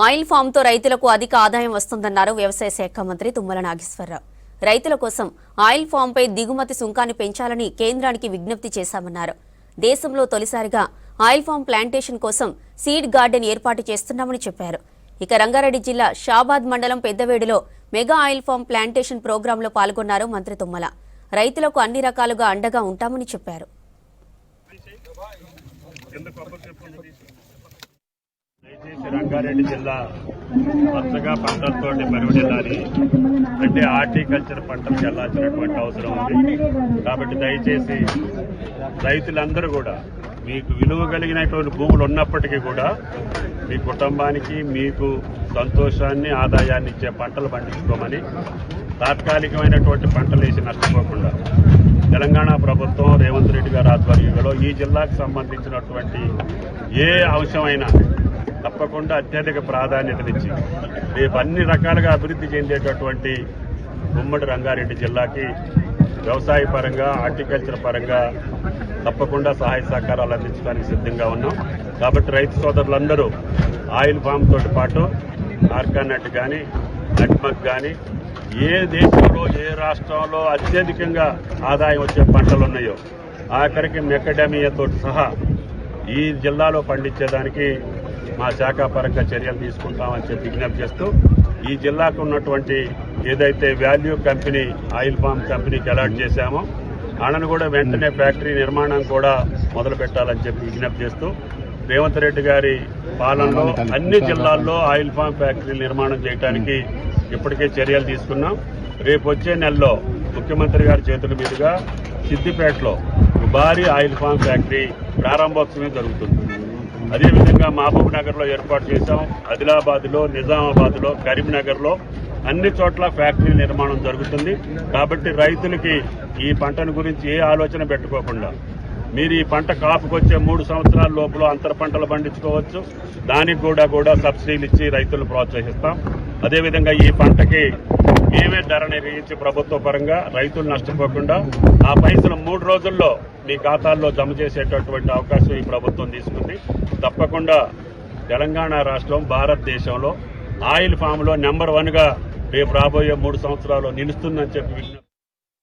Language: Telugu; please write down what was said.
ఆయిల్ ఫామ్ తో రైతులకు అధిక ఆదాయం వస్తుందన్నారు వ్యవసాయ శాఖ మంత్రి తుమ్మల నాగేశ్వరరావు. రైతుల కోసం ఆయిల్ ఫామ్ పై దిగుమతి సుంకాన్ని పెంచాలని కేంద్రానికి విజ్ఞప్తి చేశామన్నారు. దేశంలో తొలిసారిగా ఆయిల్ ఫామ్ ప్లాంటేషన్ కోసం సీడ్ గార్డెన్ ఏర్పాటు చేస్తున్నామని చెప్పారు. ఇక రంగారెడ్డి జిల్లా షాబాద్ మండలం పెద్దవేడిలో మెగా ఆయిల్ ఫామ్ ప్లాంటేషన్ ప్రోగ్రాంలో పాల్గొన్నారు మంత్రి తుమ్మల. రైతులకు అన్ని రకాలుగా అండగా ఉంటామని చెప్పారు. రంగారెడ్డి జిల్లా పచ్చగా పంటలతో మరుగుదలని అంటే హార్టికల్చర్ పంటలకు వెళ్లాల్సినటువంటి అవసరం ఉంది. కాబట్టి దయచేసి రైతులందరూ కూడా మీకు విలువ కలిగినటువంటి భూములు ఉన్నప్పటికీ కూడా మీ కుటుంబానికి మీకు సంతోషాన్ని ఆదాయాన్ని ఇచ్చే పంటలు పండించుకోమని, తాత్కాలికమైనటువంటి పంటలు వేసి నష్టపోకుండా తెలంగాణ ప్రభుత్వం రేవంత్ రెడ్డి గారి ఆధ్వర్యంలో ఈ జిల్లాకు సంబంధించినటువంటి ఏ అంశమైనా తప్పకుండా అత్యధిక ప్రాధాన్యతనిచ్చి రేపు అన్ని రకాలుగా అభివృద్ధి చెందేటటువంటి ఉమ్మడి రంగారెడ్డి జిల్లాకి వ్యవసాయ పరంగా, హార్టికల్చర్ పరంగా తప్పకుండా సహాయ సహకారాలు అందించడానికి సిద్ధంగా ఉన్నాం. కాబట్టి రైతు సోదరులందరూ ఆయిల్ ఫామ్ తోటి పాటు ఆర్గానట్ కానీ, నట్మగ్ కానీ ఏ దేశంలో ఏ రాష్ట్రంలో అత్యధికంగా ఆదాయం వచ్చే పంటలు ఉన్నాయో ఆఖరికి మెకడమియాతో సహా ఈ జిల్లాలో పండించేదానికి మా శాఖ పరంగా చర్యలు తీసుకుంటామని చెప్పి విజ్ఞప్తి చేస్తూ, ఈ జిల్లాకు ఉన్నటువంటి ఏదైతే వాల్యూ కంపెనీ ఆయిల్ ఫామ్ కంపెనీకి అలాట్ చేశామో ఆడను కూడా వెంటనే ఫ్యాక్టరీ నిర్మాణం కూడా మొదలు పెట్టాలని చెప్పి విజ్ఞప్తి చేస్తూ, రేవంత్ రెడ్డి గారి పాలనలో అన్ని జిల్లాల్లో ఆయిల్ ఫామ్ ఫ్యాక్టరీ నిర్మాణం చేయడానికి ఇప్పటికే చర్యలు తీసుకున్నాం. రేపు వచ్చే నెలలో ముఖ్యమంత్రి గారి చేతుల మీదుగా సిద్దిపేటలో భారీ ఆయిల్ ఫామ్ ఫ్యాక్టరీ ప్రారంభోత్సవం జరుగుతుంది. అదేవిధంగా మహబూబ్ నగర్లో ఏర్పాటు చేశాం. ఆదిలాబాద్లో, నిజామాబాద్లో, కరీంనగర్లో అన్ని చోట్ల ఫ్యాక్టరీ నిర్మాణం జరుగుతుంది. కాబట్టి రైతులకి ఈ పంటను గురించి ఏ ఆలోచన పెట్టుకోకుండా మీరు ఈ పంట కాపుకొచ్చే 3 సంవత్సరాల లోపల అంతర పంటలు పండించుకోవచ్చు. దానికి కూడా సబ్సిడీలు ఇచ్చి రైతులు ప్రోత్సహిస్తాం. అదేవిధంగా ఈ పంటకి మేమే ధర నిర్ణయించి ప్రభుత్వ పరంగా రైతులు నష్టపోకుండా ఆ పైసలు 3 రోజుల్లో మీ ఖాతాల్లో జమ చేసేటటువంటి అవకాశం ఈ ప్రభుత్వం తీసుకుంది. తప్పకుండా తెలంగాణ రాష్ట్రం భారతదేశంలో ఆయిల్ ఫామ్లో నెంబర్ 1గా రేపు రాబోయే 3 సంవత్సరాలు నిలుస్తుందని చెప్పి విజ్ఞప్తి